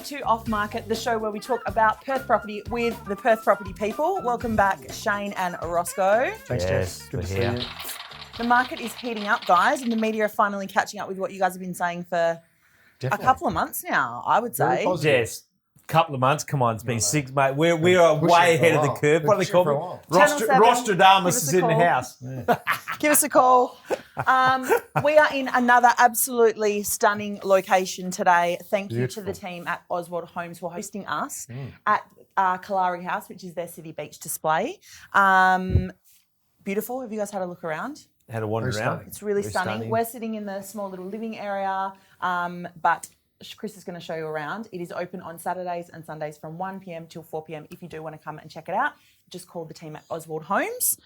to Off Market, the show where we talk about Perth property with the Perth property people. Welcome back, Shane and Roscoe. Thanks, Jess. Good to see you. The market is heating up, guys, and the media are finally catching up with what you guys have been saying for a couple of months now, I would say. Yes. Couple of months, come on, it's been 6, mate. We are way ahead of the curve. What do they call it? Rostradamus is in the house. Yeah. Give us a call. We are in another absolutely stunning location today. Thank you to the team at Oswald Homes for hosting us at Kalari House, which is their City Beach display. Beautiful. Have you guys had a look around? Had a wander around. It's really stunning. We're sitting in the small little living area, but Chris is going to show you around. It is open on Saturdays and Sundays from 1 p.m. till 4 p.m. If you do want to come and check it out, just call the team at Oswald Homes.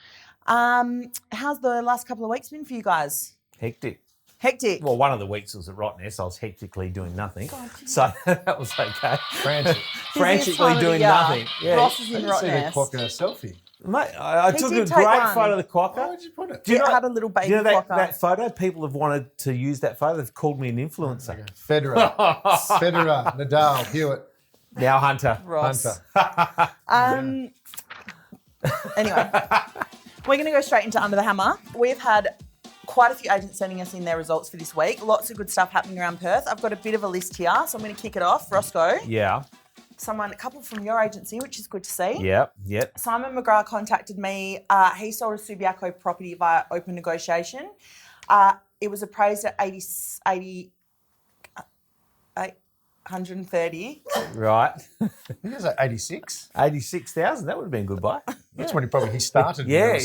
How's the last couple of weeks been for you guys? Hectic. Well, one of the weeks was at Rottnest. I was hectically doing nothing. So that was okay. Frantically doing nothing. Yeah. Ross is in Rottnest. See the quokka selfie. Mate, I took a great photo of the quokka. Where did you put it? Had a little baby quokka. That photo? People have wanted to use that photo. They've called me an influencer. Okay. Federer, Nadal, Hewitt. Now Hunter. Ross. Anyway, we're going to go straight into Under the Hammer. We've had quite a few agents sending us in their results for this week. Lots of good stuff happening around Perth. I've got a bit of a list here, so I'm going to kick it off. Roscoe. Yeah. A couple from your agency, which is good to see. Yep. Simon McGrath contacted me. He sold a Subiaco property via open negotiation. It was appraised at 830. Right. I think it was like 86. 86,000. That would have been a good buy. That's when he started. Yeah.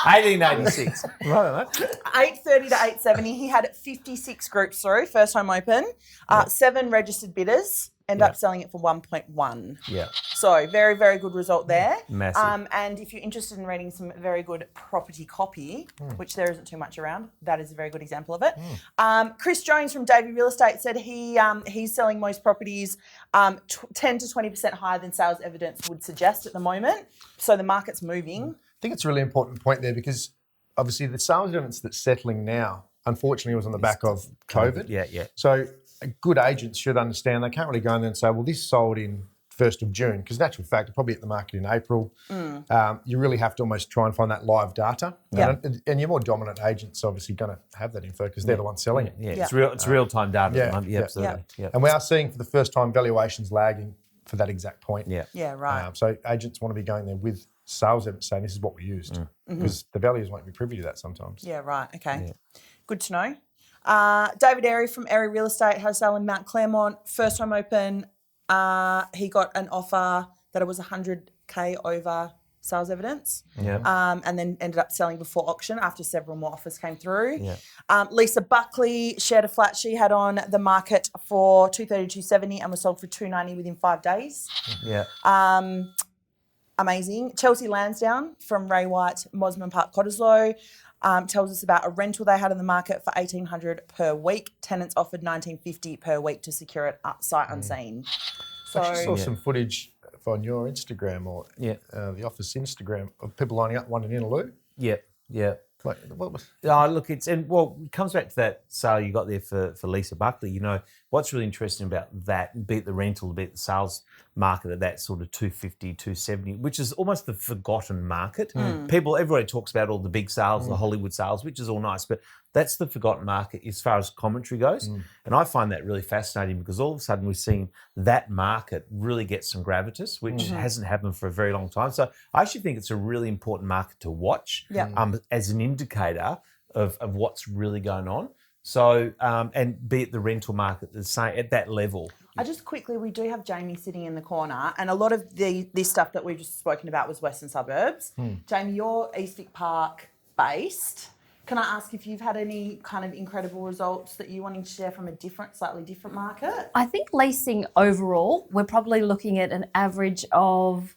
1886. Right. 830 to 870. He had 56 groups through, first home open, 7 registered bidders, ended up selling it for 1.1. Yeah. So very, very good result there. Massive. And if you're interested in reading some very good property copy, which there isn't too much around, that is a very good example of it. Chris Jones from Davey Real Estate said he's selling most properties 10 to 20% higher than sales evidence would suggest at the moment. So the market's moving. I think it's a really important point there because obviously the sales evidence that's settling now, unfortunately, was on the back of COVID. Yeah. So good agents should understand they can't really go in there and say, well, this sold in 1st of June, because in actual fact, it'll probably hit the market in April. You really have to almost try and find that live data. Yeah. And your more dominant agents obviously going to have that info because they're the ones selling it. Yeah. It's real-time data at the moment. Yeah, absolutely. Yeah. And we are seeing for the first time valuations lagging for that exact point. Yeah, right. So agents want to be going there with sales evidence saying this is what we used because the valuers won't be privy to that sometimes. Yeah, right. Okay. Yeah. Good to know. David Airy from Airy Real Estate has sale in Mount Claremont, first home open. He got an offer that it was 100K over sales evidence. Yeah. And then ended up selling before auction after several more offers came through. Yeah. Lisa Buckley shared a flat she had on the market for 230, 270 and was sold for 290 within 5 days. Yeah. Amazing. Chelsea Lansdowne from Ray White, Mosman Park, Cottesloe, tells us about a rental they had on the market for $1,800 per week. Tenants offered $1,950 per week to secure it sight unseen. So I actually saw some footage on your Instagram or the office Instagram of people lining up wanting in a loo. Yeah. Like, what was? Look, it comes back to that sale you got there for Lisa Buckley. You know, what's really interesting about that, be it the rental, be it the sales market at that sort of 250, 270, which is almost the forgotten market. Everybody talks about all the big sales, the Hollywood sales, which is all nice, but that's the forgotten market as far as commentary goes. And I find that really fascinating because all of a sudden we're seeing that market really get some gravitas, which hasn't happened for a very long time. So I actually think it's a really important market to watch as an indicator of what's really going on. So, and be it the rental market, the same at that level. We do have Jamie sitting in the corner, and a lot of this stuff that we've just spoken about was Western Suburbs. Jamie, you're East Vic Park based. Can I ask if you've had any kind of incredible results that you're wanting to share from a slightly different market? I think leasing overall, we're probably looking at an average of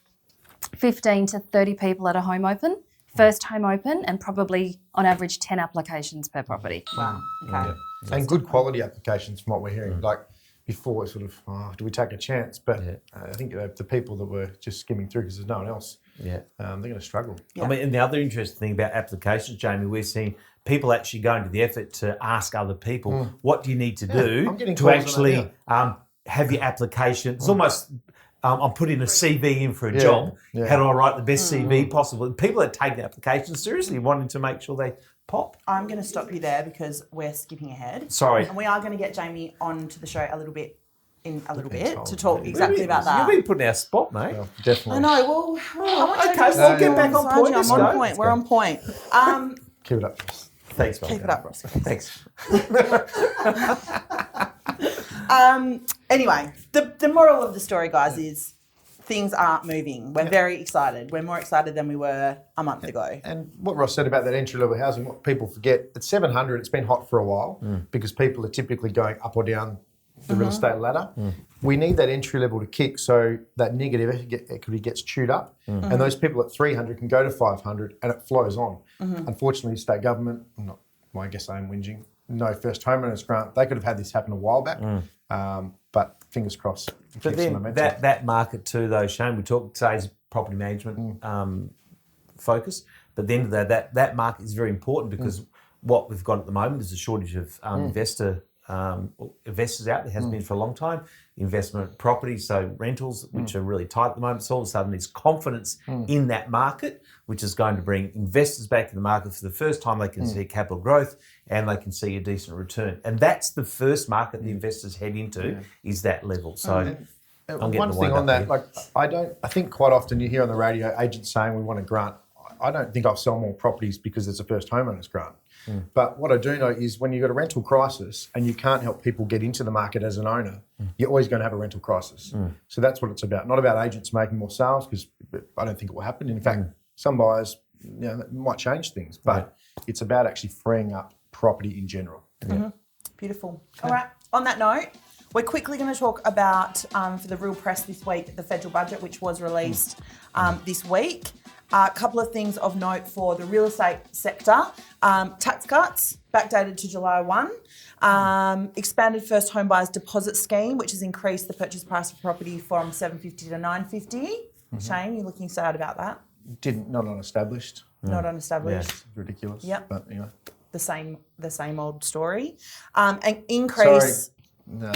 15 to 30 people at a home open. First home open, and probably on average 10 applications per property. Wow. Okay. And good quality applications from what we're hearing. Like before sort of, do we take a chance? But I think the people that were just skimming through, because there's no one else, they're going to struggle. Yeah. I mean, and the other interesting thing about applications, Jamie, we're seeing people actually going to the effort to ask other people, what do you need to do to actually have your application? It's almost, I'm putting a CV in for a job. Yeah. How do I write the best CV possible? People that take the application seriously, wanting to make sure they pop. I'm going to stop you there because we're skipping ahead. Sorry. And we are going to get Jamie onto the show a little bit to talk exactly about that. You've been put in our spot, mate. Well, definitely. I know. Well, okay, we'll get back on point. I'm on point. We're on point. Keep it up, Ross. Thanks, mate. Keep it up, Ross. Thanks. Anyway, the moral of the story, guys, is things are moving. We're very excited. We're more excited than we were a month ago. And what Ross said about that entry-level housing, what people forget, at 700, it's been hot for a while because people are typically going up or down the real estate ladder. We need that entry level to kick so that negative equity gets chewed up, and those people at 300 can go to 500 and it flows on. Unfortunately, state government, I guess I'm whinging, no first homeowners grant. They could have had this happen a while back, but fingers crossed. But then that market too, though, Shane, we talked today's property management focus, but then that market is very important because what we've got at the moment is a shortage of investors out there, has been for a long time. Investment properties, so rentals, which are really tight at the moment. So all of a sudden there's confidence in that market, which is going to bring investors back in the market for the first time. They can see capital growth and they can see a decent return. And that's the first market the investors head into is that level. So one thing on that, I think quite often you hear on the radio agents saying we want a grant. I don't think I'll sell more properties because there's a first homeowners grant. But what I do know is when you've got a rental crisis and you can't help people get into the market as an owner, you're always going to have a rental crisis. So that's what it's about. Not about agents making more sales, because I don't think it will happen. In fact, some buyers might change things, but it's about actually freeing up property in general. Beautiful. All right. On that note, we're quickly going to talk about, for the real press this week, the federal budget, which was released this week. A couple of things of note for the real estate sector. Tax cuts, backdated to July 1. Expanded first home buyers deposit scheme, which has increased the purchase price of property from $750 to $950. Shane, you're looking sad about that? Not unestablished. Not unestablished. It's ridiculous. Yep. But, you know. The same old story. An increase... No,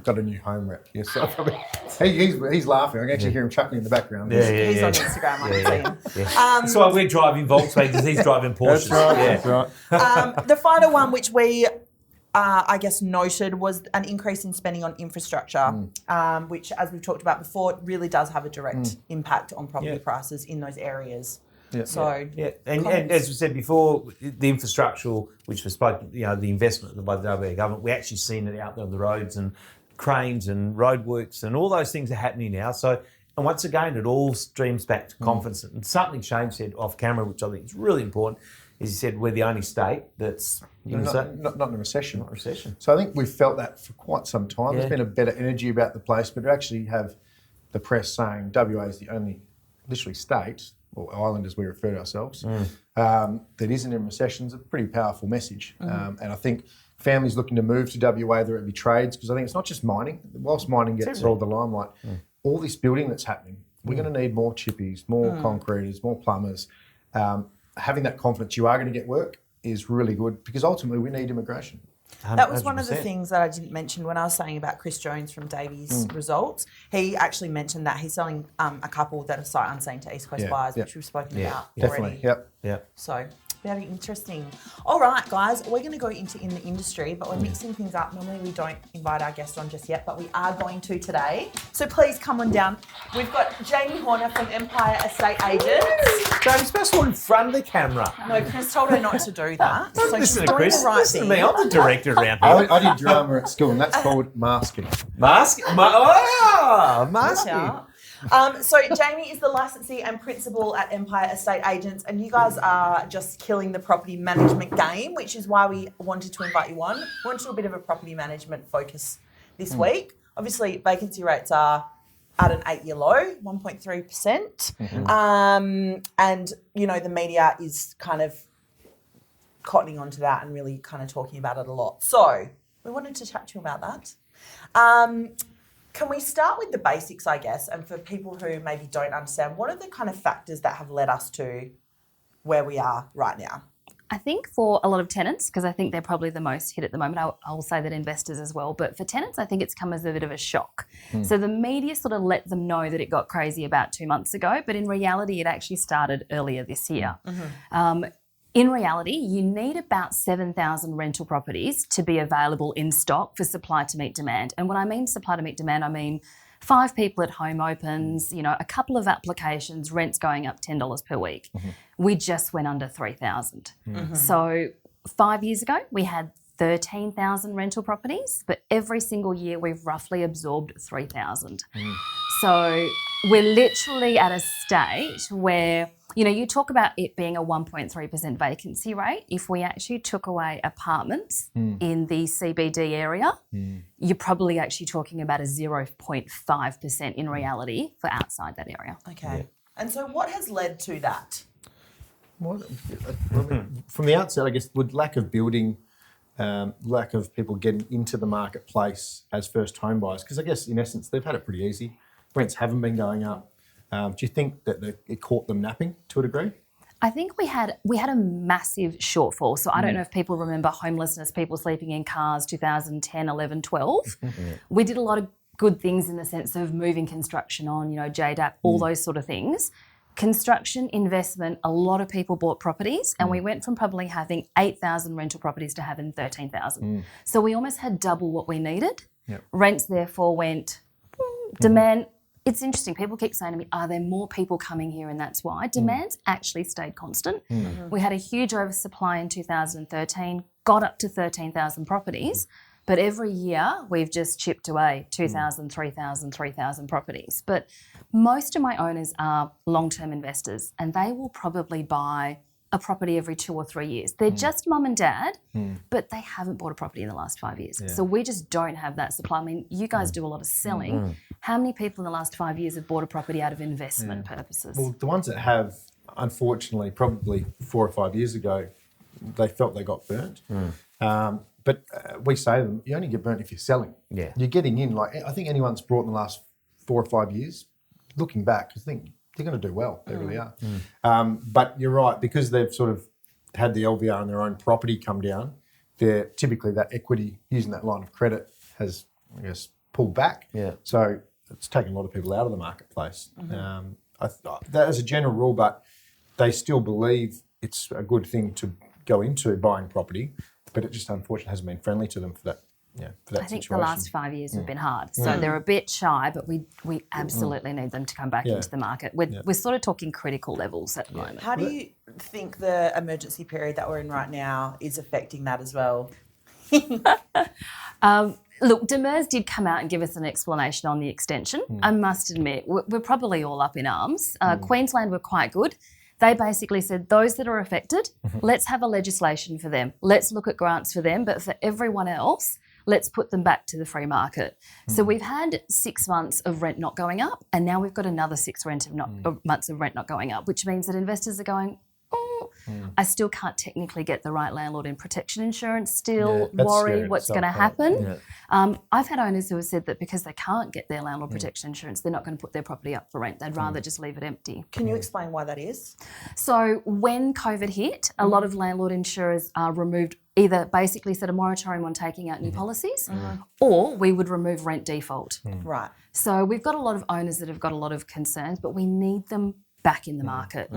got a new home rep. Yes, so he's laughing. I can actually hear him chuckling in the background. He's on Instagram. I can see him. That's why we're driving Volkswagens. He's driving Porsches. That's right. The final one, which we, I guess, noted was an increase in spending on infrastructure, which, as we've talked about before, really does have a direct impact on property prices in those areas. And as we said before, the infrastructural, which was spoken, the investment by the WA government, we actually seen it out there on the roads and cranes and roadworks and all those things are happening now. So, and once again, it all streams back to confidence. And something Shane said off camera, which I think is really important, is he said we're the only state that's not in a recession. Not recession. So I think we've felt that for quite some time. There's been a better energy about the place, but to actually have the press saying WA is the only, literally, state, or island as we refer to ourselves, that isn't in recession is a pretty powerful message. And I think families looking to move to WA, whether it be trades, because I think it's not just mining. Whilst mining gets all the limelight, all this building that's happening, we're going to need more chippies, more concreters, more plumbers. Having that confidence you are going to get work is really good because ultimately we need immigration. That was one of the things that I didn't mention when I was saying about Chris Jones from Davies Results. He actually mentioned that he's selling a couple that are sight unseen to East Coast buyers, which we've spoken about already. Yep. So very interesting. All right, guys, we're going to go into in the industry, but we're mixing things up. Normally we don't invite our guest on just yet, but we are going to today. So please come on down. We've got Jamie Horner from Empire Estate Agents. James, best one in front of the camera. No, Chris told her not to do that. So listen to Chris. Listen to me. I'm the director around here. I did drama at school, and that's called masking. Masking? Masking. So Jamie is the licensee and principal at Empire Estate Agents, and you guys are just killing the property management game, which is why we wanted to invite you on. We wanted to do a bit of a property management focus this week. Obviously, vacancy rates are at an 8-year low, 1.3%. And, the media is kind of cottoning onto that and really kind of talking about it a lot. So we wanted to chat to you about that. Can we start with the basics, I guess, and for people who maybe don't understand, what are the kind of factors that have led us to where we are right now? I think for a lot of tenants, because I think they're probably the most hit at the moment, I'll say that investors as well, but for tenants, I think it's come as a bit of a shock. So the media sort of let them know that it got crazy about 2 months ago, but in reality, it actually started earlier this year. In reality, you need about 7,000 rental properties to be available in stock for supply to meet demand. And when I mean supply to meet demand, I mean 5 people at home opens, a couple of applications, rents going up $10 per week. We just went under 3,000. So 5 years ago, we had 13,000 rental properties, but every single year we've roughly absorbed 3,000. So we're literally at a stage where, you talk about it being a 1.3% vacancy rate. If we actually took away apartments in the CBD area, you're probably actually talking about a 0.5% in reality for outside that area. Okay. Yeah. And so what has led to that? Well, from the outset, I guess, would lack of building, lack of people getting into the marketplace as first home buyers, because I guess in essence they've had it pretty easy. Rents haven't been going up. Do you think that it caught them napping to a degree? I think we had a massive shortfall. So I don't know if people remember homelessness, people sleeping in cars, 2010, 11, 12. We did a lot of good things in the sense of moving construction on, JDAP, all those sort of things. Construction, investment, a lot of people bought properties and we went from probably having 8,000 rental properties to having 13,000. So we almost had double what we needed. Rents therefore went, demand. It's interesting. People keep saying to me, are there more people coming here and that's why? Demand's actually stayed constant. We had a huge oversupply in 2013, got up to 13,000 properties, but every year we've just chipped away 2,000, 3,000, 3,000 properties. But most of my owners are long-term investors and they will probably buy a property every 2 or 3 years. They're just mum and dad, but they haven't bought a property in the last 5 years. So we just don't have that supply. I mean, you guys do a lot of selling. How many people in the last 5 years have bought a property out of investment purposes? Well, the ones that have, unfortunately, probably 4 or 5 years ago, they felt they got burnt. But we say to them, you only get burnt if you're selling. You're getting in. I think anyone's brought in the last 4 or 5 years, looking back, I think they're going to do well. They really are. But you're right, because they've sort of had the LVR on their own property come down, they're typically that equity using that line of credit has, I guess, pulled back. So it's taken a lot of people out of the marketplace. That is a general rule, but they still believe it's a good thing to go into buying property, but it just unfortunately hasn't been friendly to them for that. For that I think situation. the last 5 years have been hard. So they're a bit shy, but we absolutely need them to come back into the market. We're sort of talking critical levels at the moment. How do you think the emergency period that we're in right now is affecting that as well? Look, Demers did come out and give us an explanation on the extension. I must admit, we're probably all up in arms. Queensland were quite good. They basically said, those that are affected, let's have a legislation for them. Let's look at grants for them. But for everyone else, let's put them back to the free market. So we've had 6 months of rent not going up, and now we've got another 6 months of rent not going up, which means that investors are going, I still can't technically get the right landlord in protection insurance, still worry what's going to happen. I've had owners who have said that because they can't get their landlord protection insurance, they're not going to put their property up for rent. They'd rather just leave it empty. Can you explain why that is? So when COVID hit, a lot of landlord insurers removed, either basically set a moratorium on taking out new policies, or we would remove rent default. Right. So we've got a lot of owners that have got a lot of concerns, but we need them back in the market.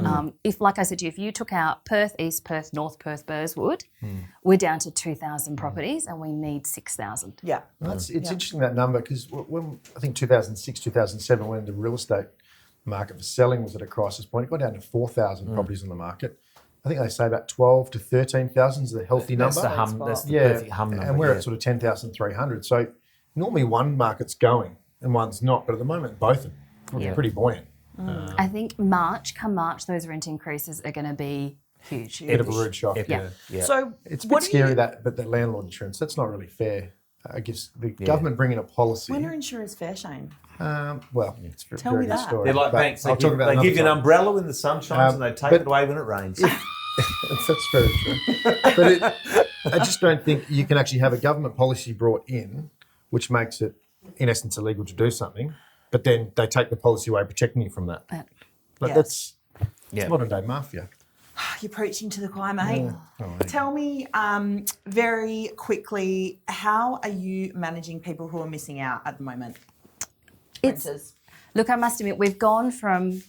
If, like I said to you, if you took out Perth, East Perth, North Perth, Burswood, we're down to 2,000 properties and we need 6,000. Yeah. Well, it's interesting, that number, because when I think 2006, 2007, when the real estate market for selling was at a crisis point, it got down to 4,000 properties on the market. I think they say about 12 to 13,000 is the healthy number. That's the perfect hum number. And we're at sort of 10,300. So normally one market's going and one's not, but at the moment both are pretty buoyant. I think come March, those rent increases are going to be huge. Bit of a rude shock. So it's a bit scary but that landlord insurance, that's not really fair. I guess the government bringing a policy. When are insurers fair, Shane? Well, it's a Tell very me good that. story. They're like but banks. I'll talk about they give you an time. umbrella when the sun shines and they take it away when it rains. That's very true. But I just don't think you can actually have a government policy brought in which makes it, in essence, illegal to do something. But then they take the policy away protecting you from that. But Yes. it's modern day mafia. You're preaching to the choir, mate. Oh, Tell me very quickly, how are you managing people who are missing out at the moment? Renters. Look, I must admit, we've gone from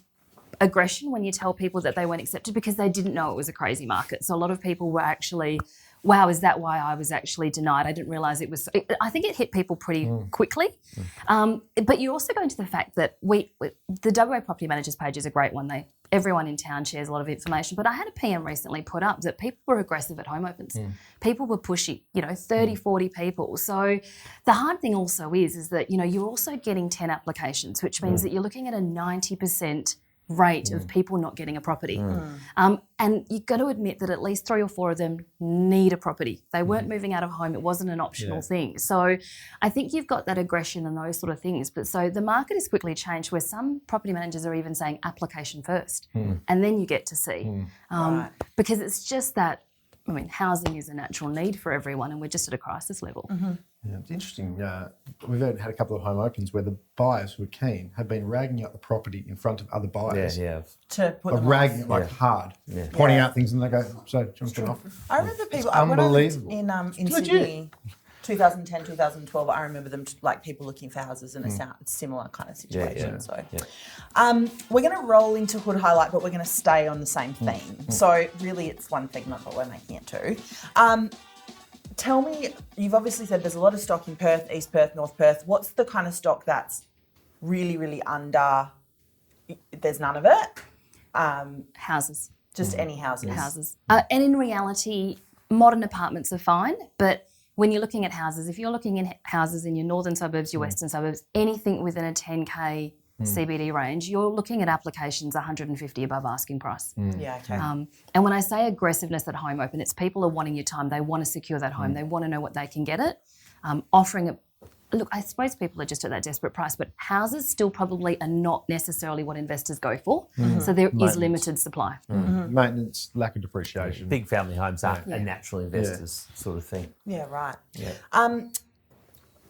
aggression when you tell people that they weren't accepted because they didn't know it was a crazy market. So a lot of people were actually, wow, is that why I was actually denied? I didn't realise it was. I think it hit people pretty quickly. But you also go into the fact that the WA Property Managers page is a great one. Everyone in town shares a lot of information. But I had a PM recently put up that people were aggressive at home opens. People were pushy, 30, 40 people. So the hard thing also is that, you're also getting 10 applications, which means that you're looking at a 90% rate of people not getting a property. And you've got to admit that at least 3 or 4 of them need a property. They weren't moving out of home. It wasn't an optional thing. So I think you've got that aggression and those sort of things. But so the market has quickly changed where some property managers are even saying application first and then you get to see. Because it's just that, housing is a natural need for everyone and we're just at a crisis level. Yeah, it's interesting. We've had a couple of home opens where the buyers who are keen have been ragging up the property in front of other buyers. To put them ragging off. it hard, pointing out things, and they go, "So, do you want to get off?" I remember people unbelievable. when I lived in Sydney, 2010, 2012. I remember them people looking for houses in a similar kind of situation. We're going to roll into Hood Highlight, but we're going to stay on the same theme. So really, it's one segment, but we're making it two. Tell me, you've obviously said there's a lot of stock in Perth, East Perth, North Perth. What's the kind of stock that's really, really under? There's none of it. Houses. Just any houses. Houses. And in reality, modern apartments are fine, but when you're looking at houses, if you're looking at houses in your northern suburbs, your western suburbs, anything within a 10K CBD range, you're looking at applications 150 above asking price. Yeah, okay. And when I say aggressiveness at home open, it's people are wanting your time. They want to secure that home. They want to know what they can get it. Offering it. Look, I suppose people are just at that desperate price, but houses still probably are not necessarily what investors go for. So there is limited supply. Maintenance, lack of depreciation. Big family homes aren't a natural investors sort of thing. Yeah, right. Yeah.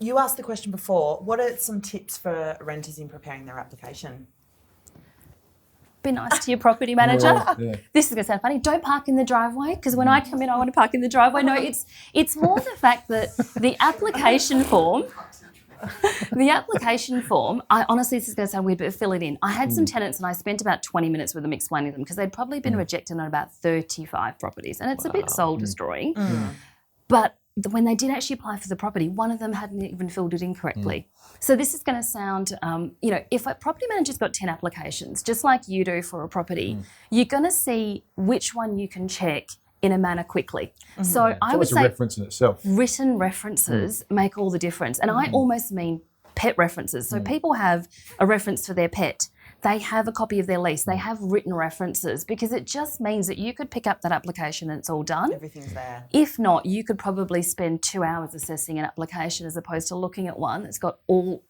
You asked the question before, what are some tips for renters in preparing their application? Be nice to your property manager. This is going to sound funny. Don't park in the driveway because when I come in, I want to park in the driveway. No, it's more the fact that the application form, I honestly, this is going to sound weird, but fill it in. I had some tenants and I spent about 20 minutes with them explaining them because they'd probably been rejected on about 35 properties and it's a bit soul destroying. But when they did actually apply for the property, one of them hadn't even filled it in correctly. So this is going to sound, if a property manager's got 10 applications, just like you do for a property, you're going to see which one you can check in a manner quickly. So I would say a reference in itself. Written references make all the difference. And I almost mean pet references. So people have a reference for their pet. They have a copy of their lease. They have written references because it just means that you could pick up that application and it's all done. Everything's there. If not, you could probably spend 2 hours assessing an application as opposed to looking at one that's got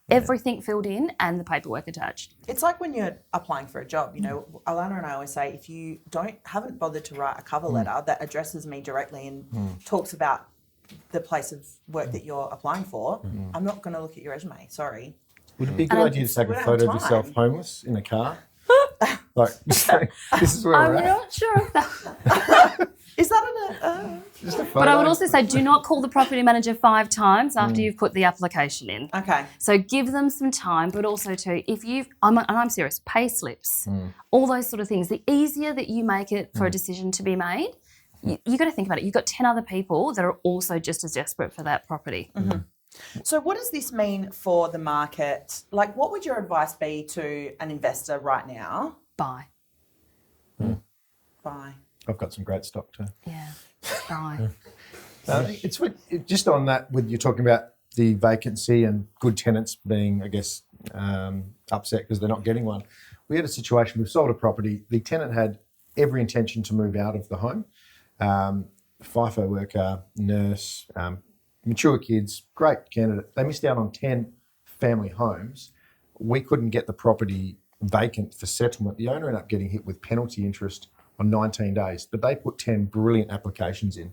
everything filled in and the paperwork attached. It's like when you're applying for a job, Alana and I always say, if you haven't bothered to write a cover letter that addresses me directly and talks about the place of work that you're applying for, I'm not going to look at your resume. Sorry. Would it be a good idea to take a photo of yourself homeless in a car? Like, this is where we're at. I'm not sure of that. Is that Just a photo. But I would also say do not call the property manager 5 times after you've put the application in. Okay. So give them some time, but also too, if I'm serious, pay slips, all those sort of things. The easier that you make it for a decision to be made, you got to think about it. You've got 10 other people that are also just as desperate for that property. So what does this mean for the market? Like, what would your advice be to an investor right now? Buy. Buy. I've got some great stock too. Yeah, buy. It's just on that, with you're talking about the vacancy and good tenants being, I guess, upset because they're not getting one. We had a situation, we've sold a property. The tenant had every intention to move out of the home. FIFO worker, nurse, mature kids, great candidate. They missed out on 10 family homes. We couldn't get the property vacant for settlement. The owner ended up getting hit with penalty interest on 19 days, but they put 10 brilliant applications in.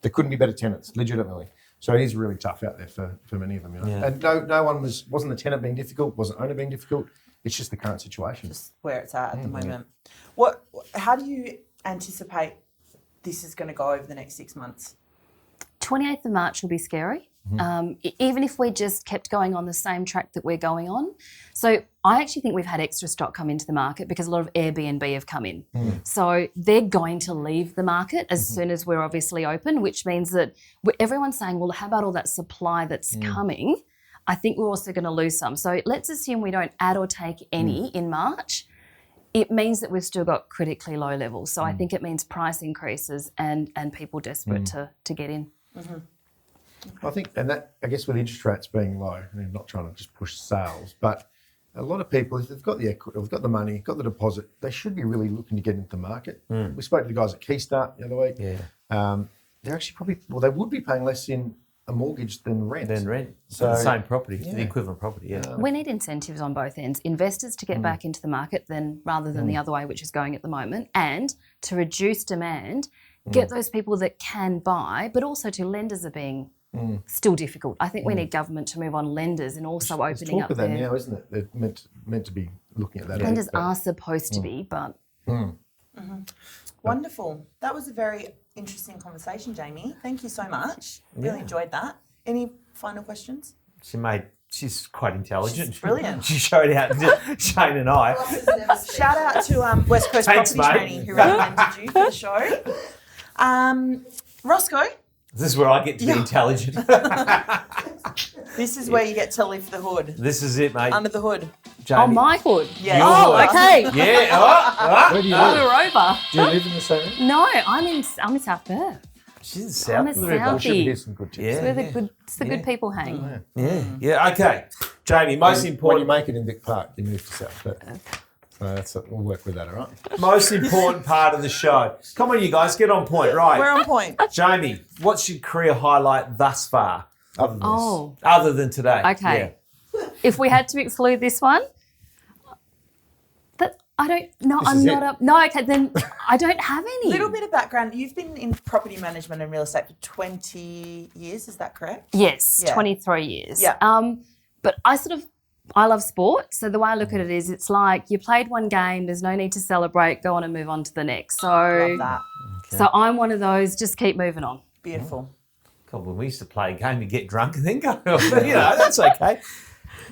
There couldn't be better tenants, legitimately. So it is really tough out there for many of them. You know? Yeah. And no one wasn't the tenant being difficult, wasn't owner being difficult. It's just the current situation. Just where it's at the moment. How do you anticipate this is going to go over the next 6 months? 28th of March will be scary. Even if we just kept going on the same track that we're going on. So I actually think we've had extra stock come into the market because a lot of Airbnb have come in. So they're going to leave the market as soon as we're obviously open, which means that everyone's saying, well, how about all that supply that's coming? I think we're also going to lose some. So let's assume we don't add or take any in March. It means that we've still got critically low levels. So I think it means price increases and people desperate to get in. I think, and that, I guess with interest rates being low, and I'm not trying to just push sales, but a lot of people, if they've got the equity, they've got the money, got the deposit, they should be really looking to get into the market. We spoke to the guys at Keystart the other week. They're actually they would be paying less in a mortgage than rent. So the same property, the equivalent property, We need incentives on both ends. Investors to get back into the market rather than the other way, which is going at the moment, and to reduce demand, get those people that can buy, but also to lenders are being still difficult. I think we need government to move on lenders and also opening up. There's talk of that now, isn't it? They're meant to be looking at that. Lenders are supposed to be, but... Wonderful. That was a very interesting conversation, Jamie. Thank you so much. Really enjoyed that. Any final questions? She's quite intelligent. She's brilliant. She showed out to Shane and I. Shout out to West Coast Thanks, Property mate. Training who recommended you for the show. Roscoe, This is where I get to be intelligent. this is where you get to lift the hood. This is it, mate. Under the hood. Jamie. Oh, my hood. Yeah. Your Oh, hood. okay. Yeah. Where do you live? We're over. Do you live in the same area? No, I'm in South Perth. She's I'm south a of the river. We should Southie. hear some good tips. Yeah. It's the good people hang. Yeah. Okay. Jamie, most When you important make it in Vic Park, you move to South Perth. So we'll work with that, all right? most important part of the show. Come on, you guys, get on point. Right. We're on point. Jamie, what's your career highlight thus far? Other than Oh, Other than today. okay. If we had to exclude this one, I don't. No, This I'm is not it. up. No, okay, then I don't have any. Little bit of background. You've been in property management and real estate for 20 years, is that correct? Yes, Yeah. 23 years. Yeah. But I love sport. So the way I look at it is it's like you played one game, there's no need to celebrate, go on and move on to the next. So, Love that. so I'm one of those, just keep moving on. Beautiful. God, when we used to play a game, you get drunk and then go. That's okay.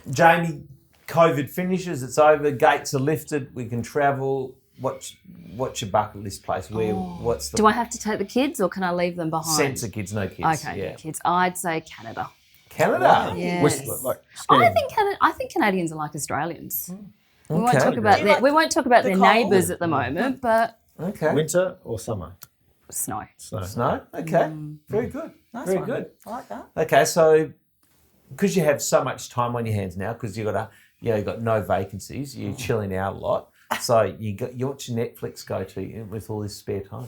Jamie, COVID finishes, it's over, gates are lifted, we can travel. What's your bucket list place? What's the Do I have to take the kids or can I leave them behind? sense of kids, no kids? Okay, Yeah. kids. I'd say Canada. Canada. Yes. I think Canadians are like Australians. We won't Okay. talk about Do you like we won't talk about the their cold? neighbours at the moment, but Okay. Winter or summer? snow. Snow? Okay. Very good. Nice Very one. good. I like that. Okay, so because you have so much time on your hands now, because you've got no vacancies, you're chilling out a lot. So what's your Netflix go to with all this spare time?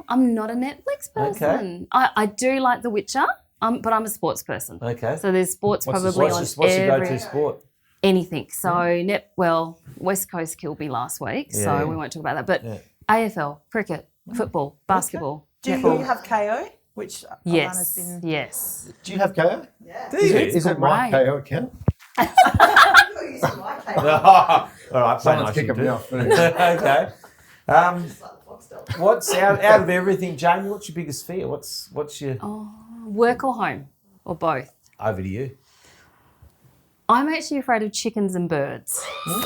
I'm not a Netflix person. I do like The Witcher, but I'm a sports person. Okay. So there's sports probably on What's your every go-to sport? anything. So West Coast killed me last week, so Yeah. we won't talk about that. But AFL, cricket, football, basketball, Do netball. you have KO? Which Yes, has been... yes. Do you have KO? Do you? Is it my great. KO account? All right, play Someone's nice, kicking you me do. off. Okay. What's out of everything, Jamie? What's your biggest fear? What's your Work or home, or both. over to you? I'm actually afraid of chickens and birds. Same!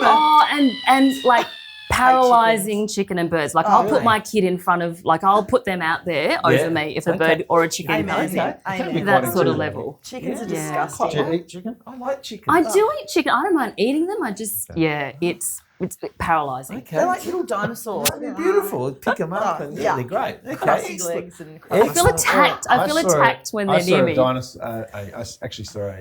Oh, and like paralysing chicken and birds. Like I'll really? put my kid in front of, like I'll put them out there over me if a bird or a chicken comes in. Amen. That sort of level. Chickens are Yeah. disgusting. Do you eat chicken? I like chicken. I do eat chicken. I don't mind eating them. I just, it's paralysing. Okay. They're like little dinosaurs. They're beautiful. Pick them up and yeah. they're great. Okay, Crusty excellent. legs and I feel attacked. I feel attacked when they're near me. I actually saw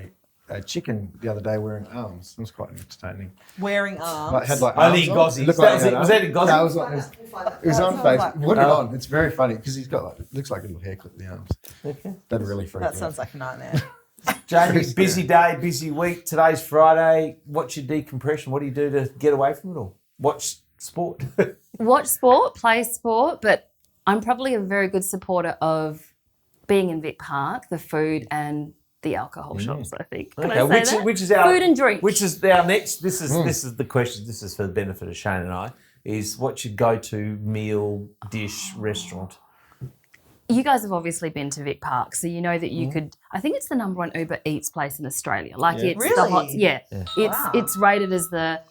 a chicken the other day wearing arms. It was quite entertaining. wearing arms. Like, had like Only in arms on. Gozzies. It looked like Was it had it- was that in arms. Gozzies? No, it was on That face. sounds like- Put it on. It's very funny because he's got like, it looks like a little haircut in the arms. Okay. That really freaked That me sounds out. like a nightmare. Jamie, busy day, busy week. Today's Friday. What's your decompression? What do you do to get away from it all? Watch sport. Watch sport, play sport, but I'm probably a very good supporter of being in Vic Park, the food and the alcohol shops, I think. Can Okay, I say that? which is our food and drink. Which is our next. This is the question. This is for the benefit of Shane and I. Is what's your go-to meal, dish, restaurant? You guys have obviously been to Vic Park, so you know that you could. I think it's the number one Uber Eats place in Australia. Like it's the hot. Really? Yeah, Wow. it's rated as the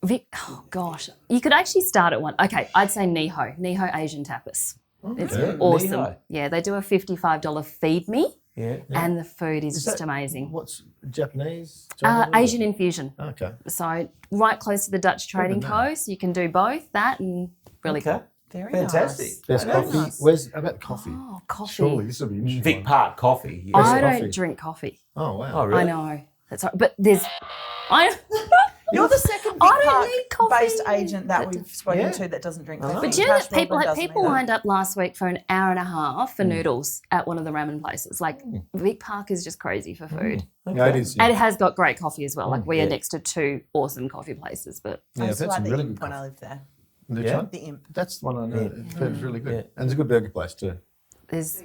Vic. Oh gosh, you could actually start at one. Okay, I'd say Niho Asian tapas. It's awesome. Niho. Yeah, they do a $55 feed me, Yeah. and the food is just that- amazing. What's Japanese? Asian infusion. Okay. So right close to the Dutch trading coast, you can do both that and really Okay. cool. Very Fantastic. nice. There's Very coffee. nice. Where's about coffee? Oh, coffee. Surely this will be interesting. Vic Park coffee. Yeah. I coffee? don't drink coffee. Oh wow. Oh, really? I know. That's right. But there's I You're the second I don't Vic need coffee. Park-based agent that we've spoken Yeah. to that doesn't drink coffee. But do you know that Cash Robin doesn't people either. lined up last week for an hour and a half for noodles at one of the ramen places. Like Vic Park is just crazy for food. Yeah, it is. And Yeah. it has got great coffee as well. Like we are yeah. next to two awesome coffee places. But I Yeah, used to that's like the really Imp good when I coffee. lived there. Which Yeah. one? The Imp. That's the one I know. It's really good. Yeah. And it's a good burger place too. there's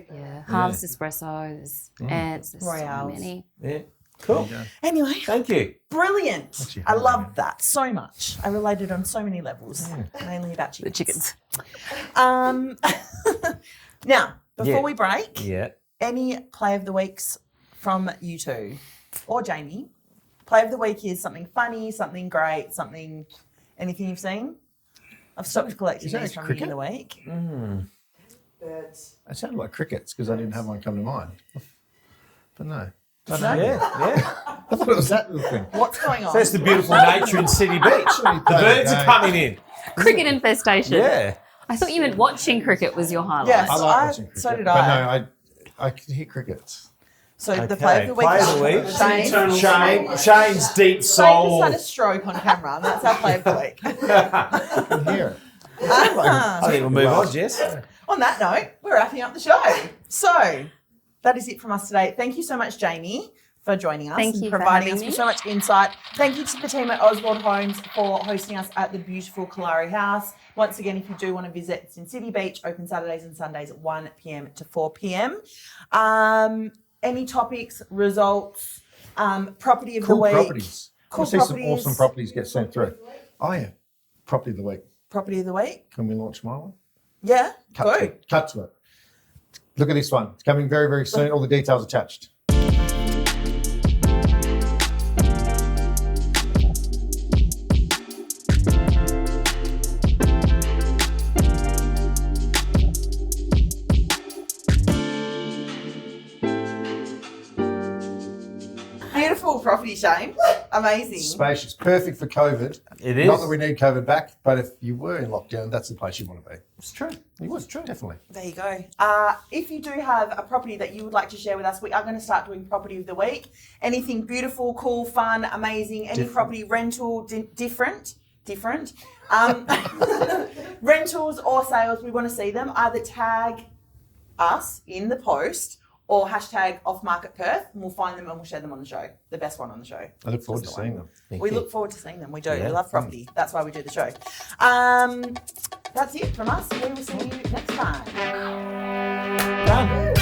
Harvest Espresso, there's Ants, there's so Royales. many. Yeah. Cool. Anyway, Thank you. brilliant. Actually, I hungry loved that so much. I related on so many levels, mainly about The chickens. chickens. Now, before Yeah. we break, Yeah. any play of the weeks from you two or Jamie? Play of the week is something funny, something great, anything you've seen? I've stopped collecting is that these from cricket? you in the week. But It sounded like crickets because I didn't have one come to mind. But no. no, Yeah. I thought it was that little thing. what's going on? That's the beautiful nature in City Beach. The birds are coming in. Cricket infestation. Yeah. I thought you meant watching cricket was your highlight. Yes. I like watching cricket. so did But I. no, I can hear crickets. So the Okay, play of the week play is of the week. Shane. Shane's deep Shane just soul. had a stroke on camera, and that's our play of the week. I can hear it. I think we'll move on, Jess. On that note, we're wrapping up the show. So that is it from us today. Thank you so much, Jamie, for joining us Thank and you for providing having us me. with so much insight. Thank you to the team at Oswald Homes for hosting us at the beautiful Kalari House. Once again, if you do want to visit, it's in City Beach, open Saturdays and Sundays at 1 p.m. to 4 p.m. Any topics, results, property of Cool the week. properties. Cool I see some properties. awesome properties get sent through. Oh yeah. Property of the week. Property of the week. Can we launch my one? Yeah, Cut go. to it. Cut to it. Look at this one. It's coming very, very soon. All the details attached. Beautiful property, Shane. Amazing. Spacious. Perfect for COVID. It is. Not that we need COVID back, but if you were in lockdown, that's the place you want to be. It's true. You would, definitely. There you go. If you do have a property that you would like to share with us, we are going to start doing property of the week. Anything beautiful, cool, fun, amazing, any property rental, different. Rentals or sales, we want to see them. Either tag us in the post or hashtag off-market Perth, and we'll find them and we'll share them on the show. The best one on the show. I look forward to seeing them. We look forward to seeing them. We do. Yeah. We love property. That's why we do the show. That's it from us. We will see you next time. Done.